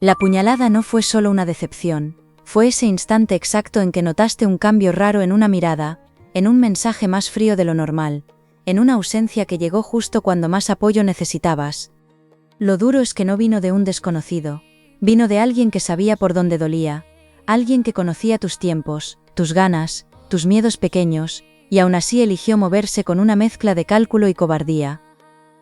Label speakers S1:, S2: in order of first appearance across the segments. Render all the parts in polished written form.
S1: La puñalada no fue solo una decepción, fue ese instante exacto en que notaste un cambio raro en una mirada, en un mensaje más frío de lo normal, en una ausencia que llegó justo cuando más apoyo necesitabas. Lo duro es que no vino de un desconocido, vino de alguien que sabía por dónde dolía, alguien que conocía tus tiempos, tus ganas, tus miedos pequeños, y aún así eligió moverse con una mezcla de cálculo y cobardía.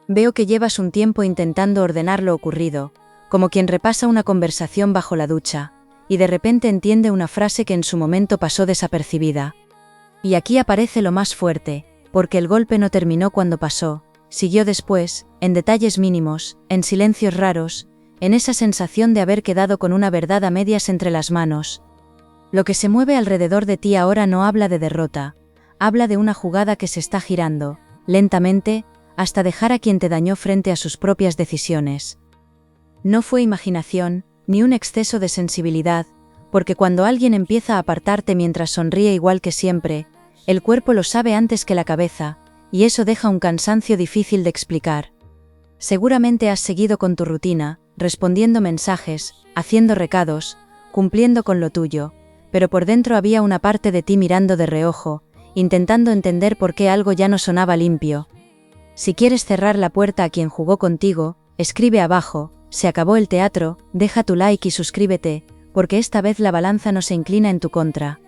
S1: Veo que llevas un tiempo intentando ordenar lo ocurrido, como quien repasa una conversación bajo la ducha, y de repente entiende una frase que en su momento pasó desapercibida. Y aquí aparece lo más fuerte, porque el golpe no terminó cuando pasó, siguió después, en detalles mínimos, en silencios raros, en esa sensación de haber quedado con una verdad a medias entre las manos. Lo que se mueve alrededor de ti ahora no habla de derrota, habla de una jugada que se está girando, lentamente, hasta dejar a quien te dañó frente a sus propias decisiones. No fue imaginación, ni un exceso de sensibilidad, porque cuando alguien empieza a apartarte mientras sonríe igual que siempre, el cuerpo lo sabe antes que la cabeza, y eso deja un cansancio difícil de explicar. Seguramente has seguido con tu rutina, respondiendo mensajes, haciendo recados, cumpliendo con lo tuyo, pero por dentro había una parte de ti mirando de reojo, intentando entender por qué algo ya no sonaba limpio. Si quieres cerrar la puerta a quien jugó contigo, escribe abajo: se acabó el teatro, deja tu like y suscríbete, porque esta vez la balanza no se inclina en tu contra.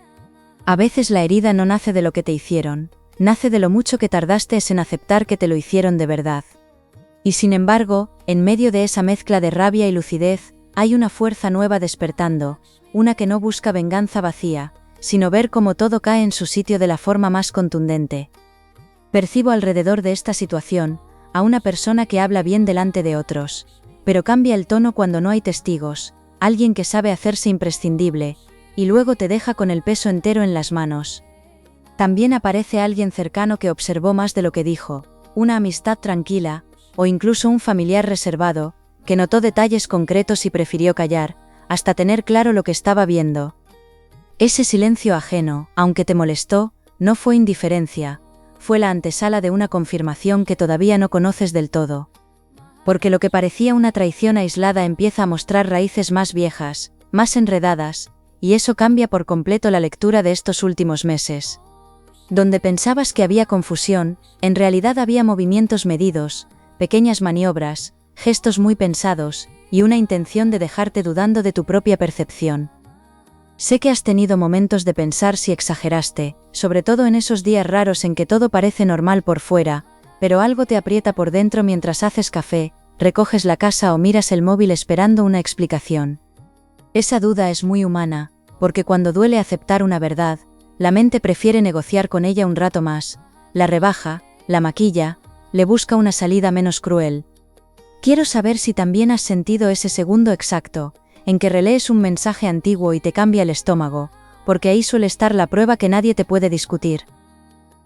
S1: A veces la herida no nace de lo que te hicieron, nace de lo mucho que tardaste en aceptar que te lo hicieron de verdad. Y sin embargo, en medio de esa mezcla de rabia y lucidez, hay una fuerza nueva despertando, una que no busca venganza vacía, sino ver cómo todo cae en su sitio de la forma más contundente. Percibo alrededor de esta situación a una persona que habla bien delante de otros, pero cambia el tono cuando no hay testigos, alguien que sabe hacerse imprescindible, y luego te deja con el peso entero en las manos. También aparece alguien cercano que observó más de lo que dijo, una amistad tranquila, o incluso un familiar reservado, que notó detalles concretos y prefirió callar, hasta tener claro lo que estaba viendo. Ese silencio ajeno, aunque te molestó, no fue indiferencia, fue la antesala de una confirmación que todavía no conoces del todo. Porque lo que parecía una traición aislada empieza a mostrar raíces más viejas, más enredadas, y eso cambia por completo la lectura de estos últimos meses. Donde pensabas que había confusión, en realidad había movimientos medidos, pequeñas maniobras, gestos muy pensados, y una intención de dejarte dudando de tu propia percepción. Sé que has tenido momentos de pensar si exageraste, sobre todo en esos días raros en que todo parece normal por fuera, pero algo te aprieta por dentro mientras haces café, recoges la casa o miras el móvil esperando una explicación. Esa duda es muy humana, porque cuando duele aceptar una verdad, la mente prefiere negociar con ella un rato más, la rebaja, la maquilla, le busca una salida menos cruel. Quiero saber si también has sentido ese segundo exacto, en que relees un mensaje antiguo y te cambia el estómago, porque ahí suele estar la prueba que nadie te puede discutir.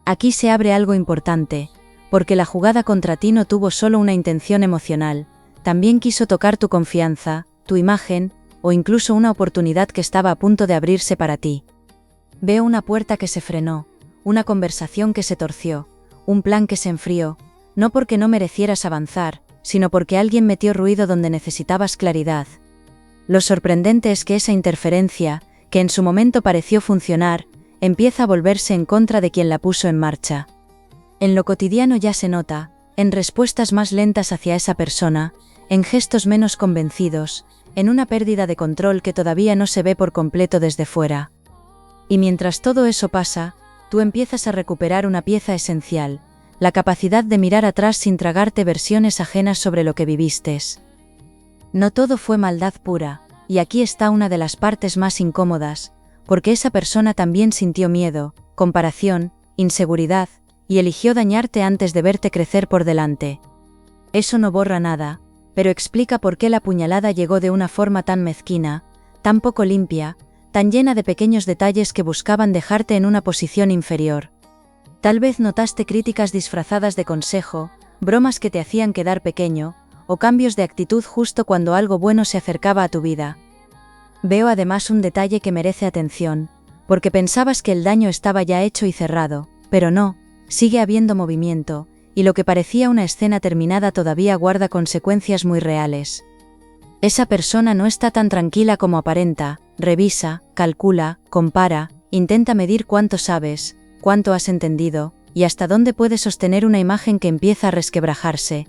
S1: Aquí se abre algo importante, porque la jugada contra ti no tuvo solo una intención emocional, también quiso tocar tu confianza, tu imagen, o incluso una oportunidad que estaba a punto de abrirse para ti. Veo una puerta que se frenó, una conversación que se torció, un plan que se enfrió, no porque no merecieras avanzar, sino porque alguien metió ruido donde necesitabas claridad. Lo sorprendente es que esa interferencia, que en su momento pareció funcionar, empieza a volverse en contra de quien la puso en marcha. En lo cotidiano ya se nota, en respuestas más lentas hacia esa persona, en gestos menos convencidos, en una pérdida de control que todavía no se ve por completo desde fuera. Y mientras todo eso pasa, tú empiezas a recuperar una pieza esencial, la capacidad de mirar atrás sin tragarte versiones ajenas sobre lo que viviste. No todo fue maldad pura, y aquí está una de las partes más incómodas, porque esa persona también sintió miedo, comparación, inseguridad, y eligió dañarte antes de verte crecer por delante. Eso no borra nada, pero explica por qué la puñalada llegó de una forma tan mezquina, tan poco limpia, tan llena de pequeños detalles que buscaban dejarte en una posición inferior. Tal vez notaste críticas disfrazadas de consejo, bromas que te hacían quedar pequeño, o cambios de actitud justo cuando algo bueno se acercaba a tu vida. Veo además un detalle que merece atención, porque pensabas que el daño estaba ya hecho y cerrado, pero no, sigue habiendo movimiento, y lo que parecía una escena terminada todavía guarda consecuencias muy reales. Esa persona no está tan tranquila como aparenta, revisa, calcula, compara, intenta medir cuánto sabes, cuánto has entendido, y hasta dónde puedes sostener una imagen que empieza a resquebrajarse.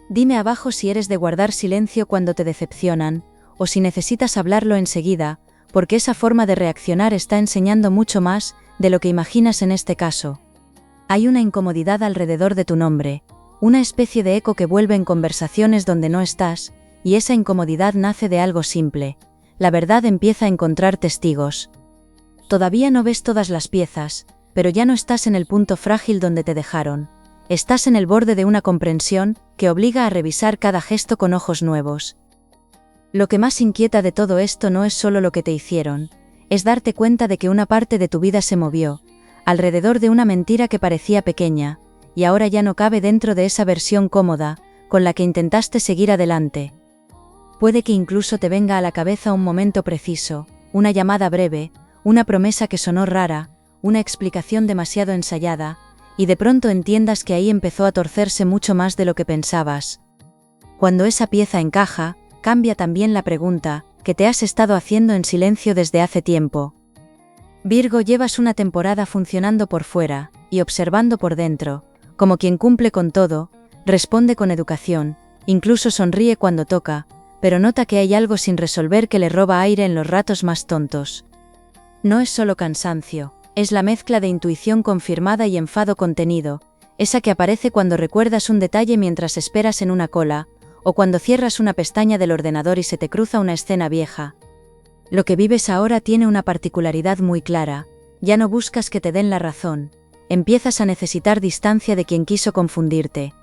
S1: Dime abajo si eres de guardar silencio cuando te decepcionan, o si necesitas hablarlo enseguida, porque esa forma de reaccionar está enseñando mucho más de lo que imaginas en este caso. Hay una incomodidad alrededor de tu nombre, una especie de eco que vuelve en conversaciones donde no estás, y esa incomodidad nace de algo simple. La verdad empieza a encontrar testigos. Todavía no ves todas las piezas, pero ya no estás en el punto frágil donde te dejaron. Estás en el borde de una comprensión que obliga a revisar cada gesto con ojos nuevos. Lo que más inquieta de todo esto no es solo lo que te hicieron, es darte cuenta de que una parte de tu vida se movió, alrededor de una mentira que parecía pequeña, y ahora ya no cabe dentro de esa versión cómoda, con la que intentaste seguir adelante. Puede que incluso te venga a la cabeza un momento preciso, una llamada breve, una promesa que sonó rara, una explicación demasiado ensayada, y de pronto entiendas que ahí empezó a torcerse mucho más de lo que pensabas. Cuando esa pieza encaja, cambia también la pregunta, que te has estado haciendo en silencio desde hace tiempo. Virgo, llevas una temporada funcionando por fuera, y observando por dentro, como quien cumple con todo, responde con educación, incluso sonríe cuando toca, pero nota que hay algo sin resolver que le roba aire en los ratos más tontos. No es solo cansancio. Es la mezcla de intuición confirmada y enfado contenido, esa que aparece cuando recuerdas un detalle mientras esperas en una cola, o cuando cierras una pestaña del ordenador y se te cruza una escena vieja. Lo que vives ahora tiene una particularidad muy clara, ya no buscas que te den la razón, empiezas a necesitar distancia de quien quiso confundirte.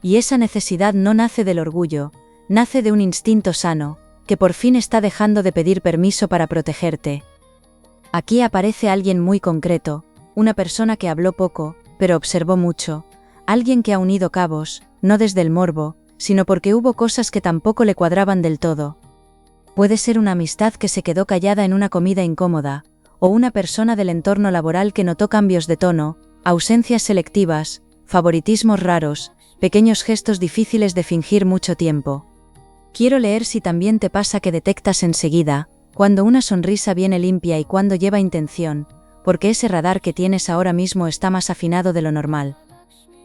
S1: Y esa necesidad no nace del orgullo, nace de un instinto sano, que por fin está dejando de pedir permiso para protegerte. Aquí aparece alguien muy concreto, una persona que habló poco, pero observó mucho, alguien que ha unido cabos, no desde el morbo, sino porque hubo cosas que tampoco le cuadraban del todo. Puede ser una amistad que se quedó callada en una comida incómoda, o una persona del entorno laboral que notó cambios de tono, ausencias selectivas, favoritismos raros, pequeños gestos difíciles de fingir mucho tiempo. Quiero leer si también te pasa que detectas enseguida, cuando una sonrisa viene limpia y cuando lleva intención, porque ese radar que tienes ahora mismo está más afinado de lo normal.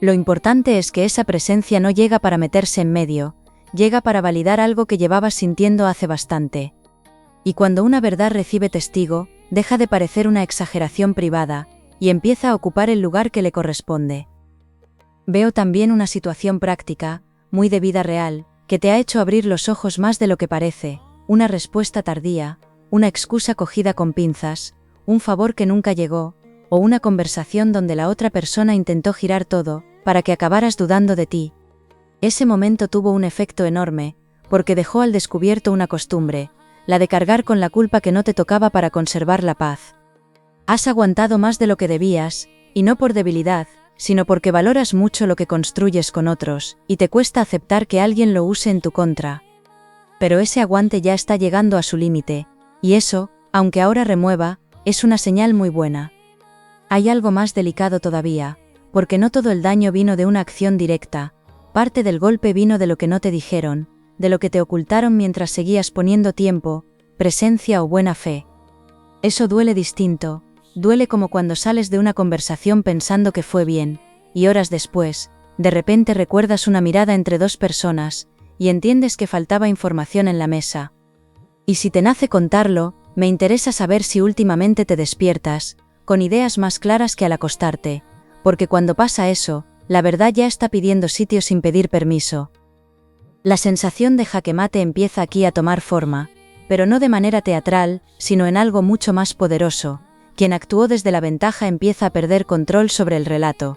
S1: Lo importante es que esa presencia no llega para meterse en medio, llega para validar algo que llevabas sintiendo hace bastante. Y cuando una verdad recibe testigo, deja de parecer una exageración privada, y empieza a ocupar el lugar que le corresponde. Veo también una situación práctica, muy de vida real, que te ha hecho abrir los ojos más de lo que parece. Una respuesta tardía, una excusa cogida con pinzas, un favor que nunca llegó, o una conversación donde la otra persona intentó girar todo, para que acabaras dudando de ti. Ese momento tuvo un efecto enorme, porque dejó al descubierto una costumbre, la de cargar con la culpa que no te tocaba para conservar la paz. Has aguantado más de lo que debías, y no por debilidad, sino porque valoras mucho lo que construyes con otros, y te cuesta aceptar que alguien lo use en tu contra. Pero ese aguante ya está llegando a su límite, y eso, aunque ahora remueva, es una señal muy buena. Hay algo más delicado todavía, porque no todo el daño vino de una acción directa, parte del golpe vino de lo que no te dijeron, de lo que te ocultaron mientras seguías poniendo tiempo, presencia o buena fe. Eso duele distinto, duele como cuando sales de una conversación pensando que fue bien, y horas después, de repente recuerdas una mirada entre dos personas, y entiendes que faltaba información en la mesa. Y si te nace contarlo, me interesa saber si últimamente te despiertas, con ideas más claras que al acostarte, porque cuando pasa eso, la verdad ya está pidiendo sitio sin pedir permiso. La sensación de jaque mate empieza aquí a tomar forma, pero no de manera teatral, sino en algo mucho más poderoso. Quien actuó desde la ventaja empieza a perder control sobre el relato.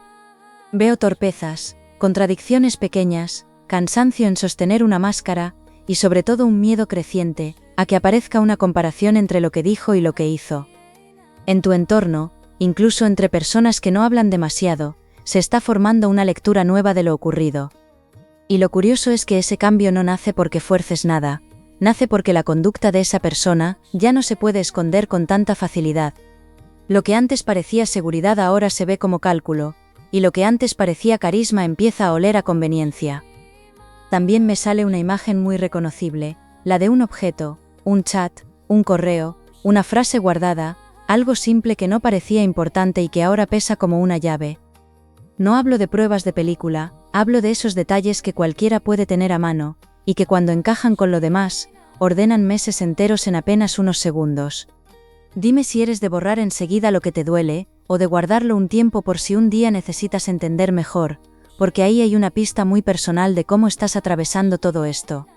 S1: Veo torpezas, contradicciones pequeñas, cansancio en sostener una máscara, y sobre todo un miedo creciente, a que aparezca una comparación entre lo que dijo y lo que hizo. En tu entorno, incluso entre personas que no hablan demasiado, se está formando una lectura nueva de lo ocurrido. Y lo curioso es que ese cambio no nace porque fuerces nada, nace porque la conducta de esa persona ya no se puede esconder con tanta facilidad. Lo que antes parecía seguridad ahora se ve como cálculo, y lo que antes parecía carisma empieza a oler a conveniencia. También me sale una imagen muy reconocible, la de un objeto, un chat, un correo, una frase guardada, algo simple que no parecía importante y que ahora pesa como una llave. No hablo de pruebas de película, hablo de esos detalles que cualquiera puede tener a mano, y que cuando encajan con lo demás, ordenan meses enteros en apenas unos segundos. Dime si eres de borrar enseguida lo que te duele, o de guardarlo un tiempo por si un día necesitas entender mejor, porque ahí hay una pista muy personal de cómo estás atravesando todo esto.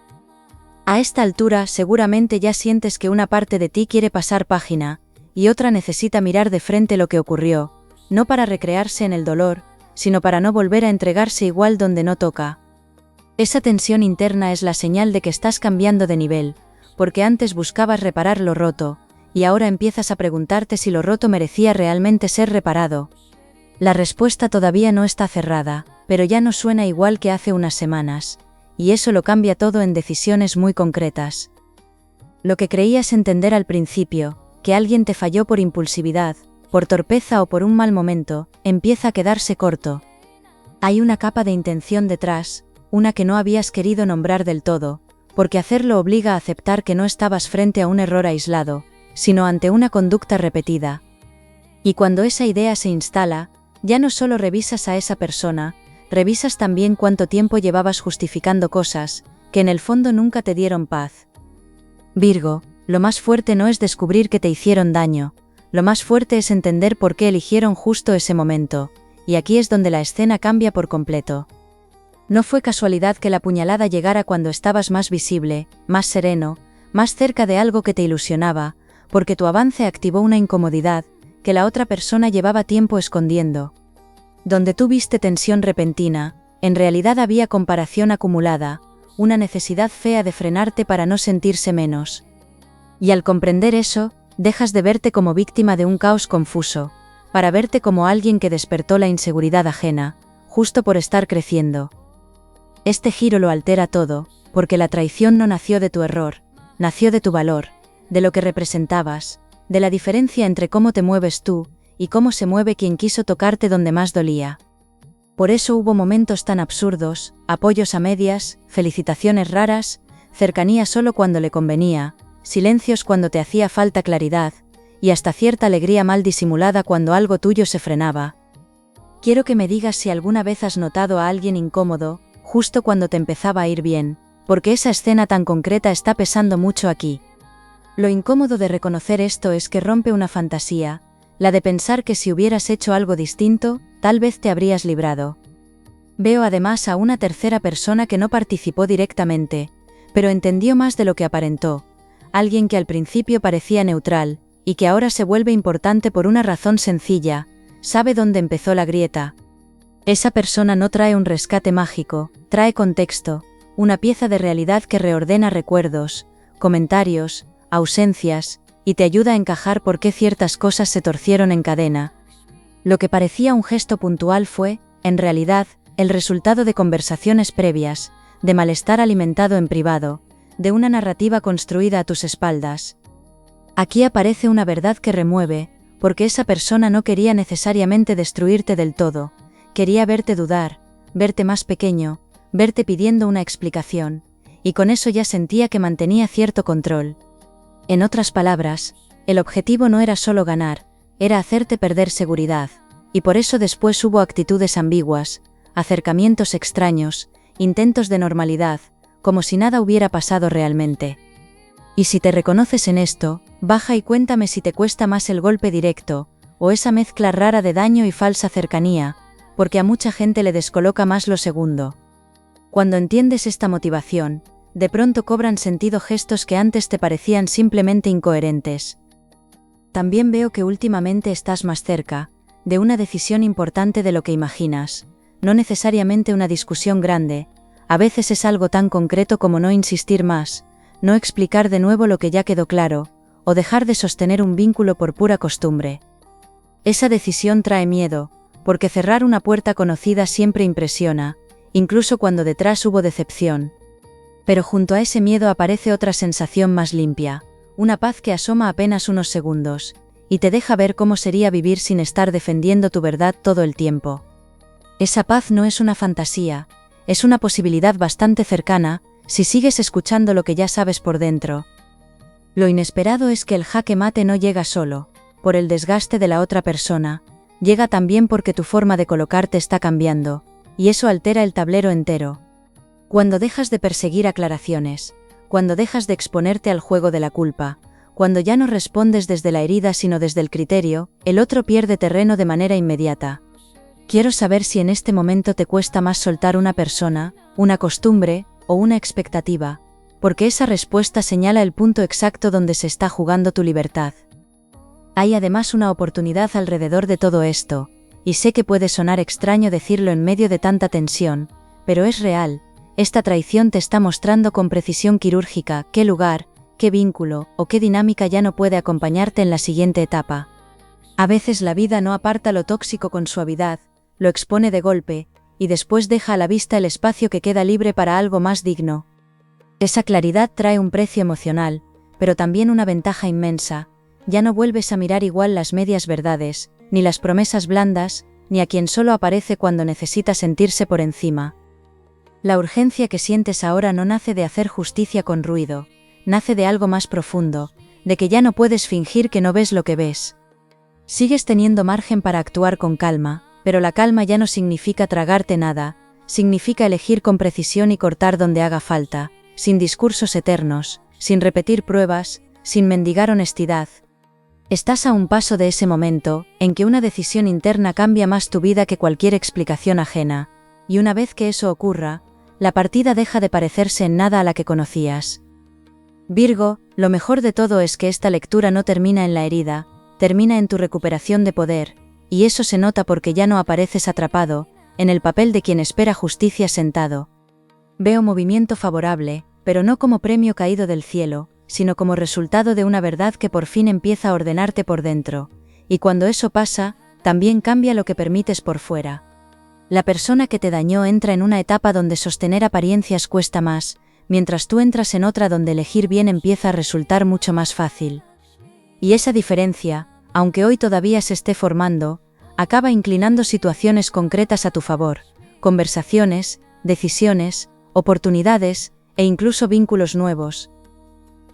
S1: A esta altura seguramente ya sientes que una parte de ti quiere pasar página, y otra necesita mirar de frente lo que ocurrió, no para recrearse en el dolor, sino para no volver a entregarse igual donde no toca. Esa tensión interna es la señal de que estás cambiando de nivel, porque antes buscabas reparar lo roto, y ahora empiezas a preguntarte si lo roto merecía realmente ser reparado. La respuesta todavía no está cerrada, pero ya no suena igual que hace unas semanas, y eso lo cambia todo en decisiones muy concretas. Lo que creías entender al principio, que alguien te falló por impulsividad, por torpeza o por un mal momento, empieza a quedarse corto. Hay una capa de intención detrás, una que no habías querido nombrar del todo, porque hacerlo obliga a aceptar que no estabas frente a un error aislado, sino ante una conducta repetida. Y cuando esa idea se instala, ya no solo revisas a esa persona, revisas también cuánto tiempo llevabas justificando cosas, que en el fondo nunca te dieron paz. Virgo, lo más fuerte no es descubrir que te hicieron daño, lo más fuerte es entender por qué eligieron justo ese momento, y aquí es donde la escena cambia por completo. No fue casualidad que la puñalada llegara cuando estabas más visible, más sereno, más cerca de algo que te ilusionaba, porque tu avance activó una incomodidad que la otra persona llevaba tiempo escondiendo. Donde tú viste tensión repentina, en realidad había comparación acumulada, una necesidad fea de frenarte para no sentirse menos. Y al comprender eso, dejas de verte como víctima de un caos confuso, para verte como alguien que despertó la inseguridad ajena, justo por estar creciendo. Este giro lo altera todo, porque la traición no nació de tu error, nació de tu valor, de lo que representabas, de la diferencia entre cómo te mueves tú, y cómo se mueve quien quiso tocarte donde más dolía. Por eso hubo momentos tan absurdos, apoyos a medias, felicitaciones raras, cercanía solo cuando le convenía, silencios cuando te hacía falta claridad, y hasta cierta alegría mal disimulada cuando algo tuyo se frenaba. Quiero que me digas si alguna vez has notado a alguien incómodo, justo cuando te empezaba a ir bien, porque esa escena tan concreta está pesando mucho aquí. Lo incómodo de reconocer esto es que rompe una fantasía, la de pensar que si hubieras hecho algo distinto, tal vez te habrías librado. Veo además a una tercera persona que no participó directamente, pero entendió más de lo que aparentó, alguien que al principio parecía neutral, y que ahora se vuelve importante por una razón sencilla, sabe dónde empezó la grieta. Esa persona no trae un rescate mágico, trae contexto, una pieza de realidad que reordena recuerdos, comentarios, ausencias, y te ayuda a encajar por qué ciertas cosas se torcieron en cadena. Lo que parecía un gesto puntual fue, en realidad, el resultado de conversaciones previas, de malestar alimentado en privado, de una narrativa construida a tus espaldas. Aquí aparece una verdad que remueve, porque esa persona no quería necesariamente destruirte del todo, quería verte dudar, verte más pequeño, verte pidiendo una explicación, y con eso ya sentía que mantenía cierto control. En otras palabras, el objetivo no era solo ganar, era hacerte perder seguridad, y por eso después hubo actitudes ambiguas, acercamientos extraños, intentos de normalidad, como si nada hubiera pasado realmente. Y si te reconoces en esto, baja y cuéntame si te cuesta más el golpe directo, o esa mezcla rara de daño y falsa cercanía, porque a mucha gente le descoloca más lo segundo. Cuando entiendes esta motivación, de pronto cobran sentido gestos que antes te parecían simplemente incoherentes. También veo que últimamente estás más cerca, de una decisión importante de lo que imaginas, no necesariamente una discusión grande, a veces es algo tan concreto como no insistir más, no explicar de nuevo lo que ya quedó claro, o dejar de sostener un vínculo por pura costumbre. Esa decisión trae miedo, porque cerrar una puerta conocida siempre impresiona, incluso cuando detrás hubo decepción. Pero junto a ese miedo aparece otra sensación más limpia, una paz que asoma apenas unos segundos, y te deja ver cómo sería vivir sin estar defendiendo tu verdad todo el tiempo. Esa paz no es una fantasía, es una posibilidad bastante cercana, si sigues escuchando lo que ya sabes por dentro. Lo inesperado es que el jaque mate no llega solo por el desgaste de la otra persona, llega también porque tu forma de colocarte está cambiando, y eso altera el tablero entero. Cuando dejas de perseguir aclaraciones, cuando dejas de exponerte al juego de la culpa, cuando ya no respondes desde la herida sino desde el criterio, el otro pierde terreno de manera inmediata. Quiero saber si en este momento te cuesta más soltar una persona, una costumbre o una expectativa, porque esa respuesta señala el punto exacto donde se está jugando tu libertad. Hay además una oportunidad alrededor de todo esto, y sé que puede sonar extraño decirlo en medio de tanta tensión, pero es real. Esta traición te está mostrando con precisión quirúrgica qué lugar, qué vínculo o qué dinámica ya no puede acompañarte en la siguiente etapa. A veces la vida no aparta lo tóxico con suavidad, lo expone de golpe, y después deja a la vista el espacio que queda libre para algo más digno. Esa claridad trae un precio emocional, pero también una ventaja inmensa. Ya no vuelves a mirar igual las medias verdades, ni las promesas blandas, ni a quien solo aparece cuando necesita sentirse por encima. La urgencia que sientes ahora no nace de hacer justicia con ruido, nace de algo más profundo, de que ya no puedes fingir que no ves lo que ves. Sigues teniendo margen para actuar con calma, pero la calma ya no significa tragarte nada, significa elegir con precisión y cortar donde haga falta, sin discursos eternos, sin repetir pruebas, sin mendigar honestidad. Estás a un paso de ese momento, en que una decisión interna cambia más tu vida que cualquier explicación ajena, y una vez que eso ocurra, la partida deja de parecerse en nada a la que conocías. Virgo, lo mejor de todo es que esta lectura no termina en la herida, termina en tu recuperación de poder, y eso se nota porque ya no apareces atrapado, en el papel de quien espera justicia sentado. Veo movimiento favorable, pero no como premio caído del cielo, sino como resultado de una verdad que por fin empieza a ordenarte por dentro, y cuando eso pasa, también cambia lo que permites por fuera. La persona que te dañó entra en una etapa donde sostener apariencias cuesta más, mientras tú entras en otra donde elegir bien empieza a resultar mucho más fácil. Y esa diferencia, aunque hoy todavía se esté formando, acaba inclinando situaciones concretas a tu favor, conversaciones, decisiones, oportunidades, e incluso vínculos nuevos.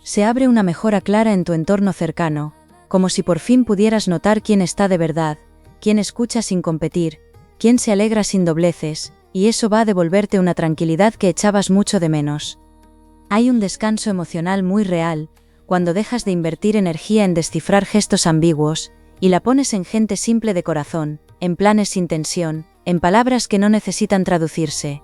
S1: Se abre una mejora clara en tu entorno cercano, como si por fin pudieras notar quién está de verdad, quién escucha sin competir, quién se alegra sin dobleces, y eso va a devolverte una tranquilidad que echabas mucho de menos. Hay un descanso emocional muy real, cuando dejas de invertir energía en descifrar gestos ambiguos, y la pones en gente simple de corazón, en planes sin tensión, en palabras que no necesitan traducirse.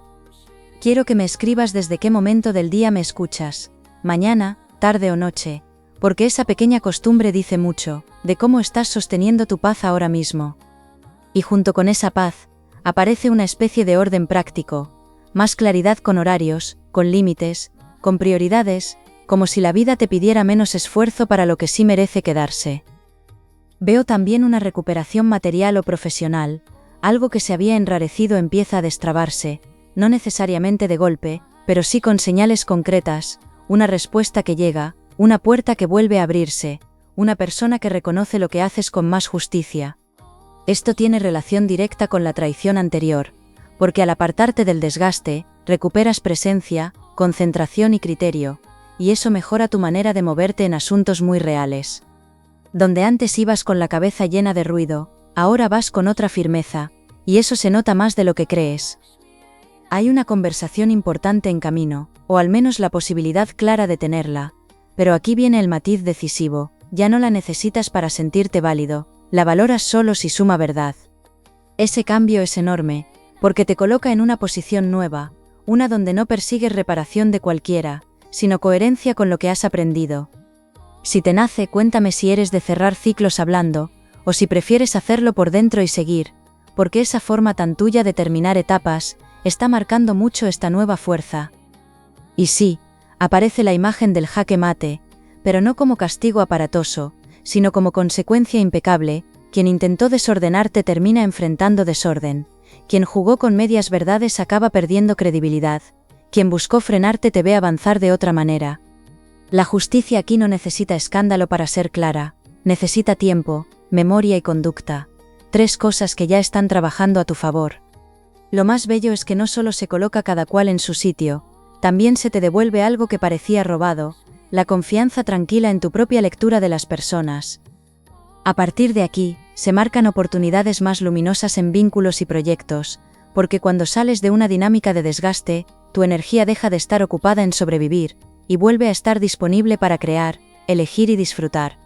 S1: Quiero que me escribas desde qué momento del día me escuchas, mañana, tarde o noche, porque esa pequeña costumbre dice mucho, de cómo estás sosteniendo tu paz ahora mismo. Y junto con esa paz, aparece una especie de orden práctico, más claridad con horarios, con límites, con prioridades, como si la vida te pidiera menos esfuerzo para lo que sí merece quedarse. Veo también una recuperación material o profesional, algo que se había enrarecido empieza a destrabarse, no necesariamente de golpe, pero sí con señales concretas, una respuesta que llega, una puerta que vuelve a abrirse, una persona que reconoce lo que haces con más justicia. Esto tiene relación directa con la traición anterior, porque al apartarte del desgaste, recuperas presencia, concentración y criterio, y eso mejora tu manera de moverte en asuntos muy reales. Donde antes ibas con la cabeza llena de ruido, ahora vas con otra firmeza, y eso se nota más de lo que crees. Hay una conversación importante en camino, o al menos la posibilidad clara de tenerla, pero aquí viene el matiz decisivo, ya no la necesitas para sentirte válido, la valoras solo si suma verdad. Ese cambio es enorme, porque te coloca en una posición nueva, una donde no persigues reparación de cualquiera, sino coherencia con lo que has aprendido. Si te nace, cuéntame si eres de cerrar ciclos hablando, o si prefieres hacerlo por dentro y seguir, porque esa forma tan tuya de terminar etapas, está marcando mucho esta nueva fuerza. Y sí, aparece la imagen del jaque mate, pero no como castigo aparatoso, sino como consecuencia impecable. Quien intentó desordenarte termina enfrentando desorden, quien jugó con medias verdades acaba perdiendo credibilidad, quien buscó frenarte te ve avanzar de otra manera. La justicia aquí no necesita escándalo para ser clara, necesita tiempo, memoria y conducta, 3 cosas que ya están trabajando a tu favor. Lo más bello es que no solo se coloca cada cual en su sitio, También se te devuelve algo que parecía robado, la confianza tranquila en tu propia lectura de las personas. A partir de aquí, se marcan oportunidades más luminosas en vínculos y proyectos, porque cuando sales de una dinámica de desgaste, tu energía deja de estar ocupada en sobrevivir, y vuelve a estar disponible para crear, elegir y disfrutar.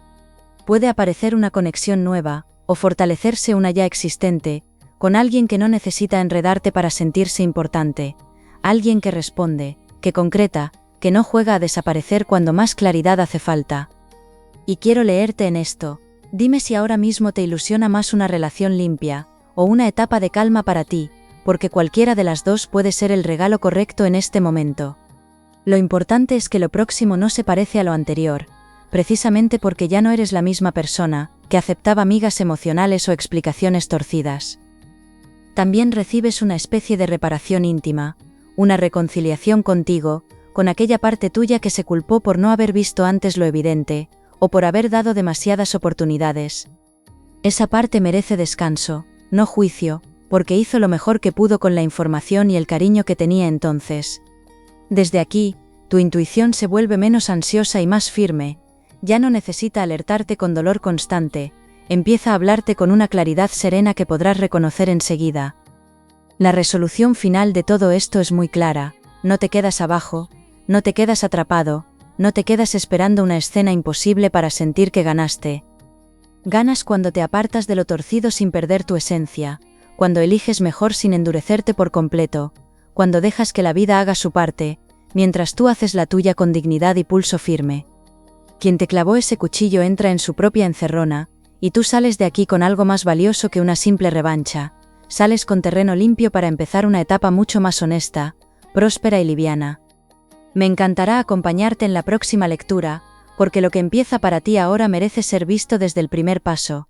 S1: Puede aparecer una conexión nueva, o fortalecerse una ya existente, con alguien que no necesita enredarte para sentirse importante, alguien que responde, que concreta, que no juega a desaparecer cuando más claridad hace falta. Y quiero leerte en esto. Dime si ahora mismo te ilusiona más una relación limpia, o una etapa de calma para ti, porque cualquiera de las dos puede ser el regalo correcto en este momento. Lo importante es que lo próximo no se parece a lo anterior, precisamente porque ya no eres la misma persona, que aceptaba migas emocionales o explicaciones torcidas. También recibes una especie de reparación íntima, una reconciliación contigo, con aquella parte tuya que se culpó por no haber visto antes lo evidente, o por haber dado demasiadas oportunidades. Esa parte merece descanso, no juicio, porque hizo lo mejor que pudo con la información y el cariño que tenía entonces. Desde aquí, tu intuición se vuelve menos ansiosa y más firme, ya no necesita alertarte con dolor constante, empieza a hablarte con una claridad serena que podrás reconocer enseguida. La resolución final de todo esto es muy clara, no te quedas abajo, no te quedas atrapado, no te quedas esperando una escena imposible para sentir que ganaste. Ganas cuando te apartas de lo torcido sin perder tu esencia, cuando eliges mejor sin endurecerte por completo, cuando dejas que la vida haga su parte, mientras tú haces la tuya con dignidad y pulso firme. Quien te clavó ese cuchillo entra en su propia encerrona, y tú sales de aquí con algo más valioso que una simple revancha, sales con terreno limpio para empezar una etapa mucho más honesta, próspera y liviana. Me encantará acompañarte en la próxima lectura, porque lo que empieza para ti ahora merece ser visto desde el primer paso.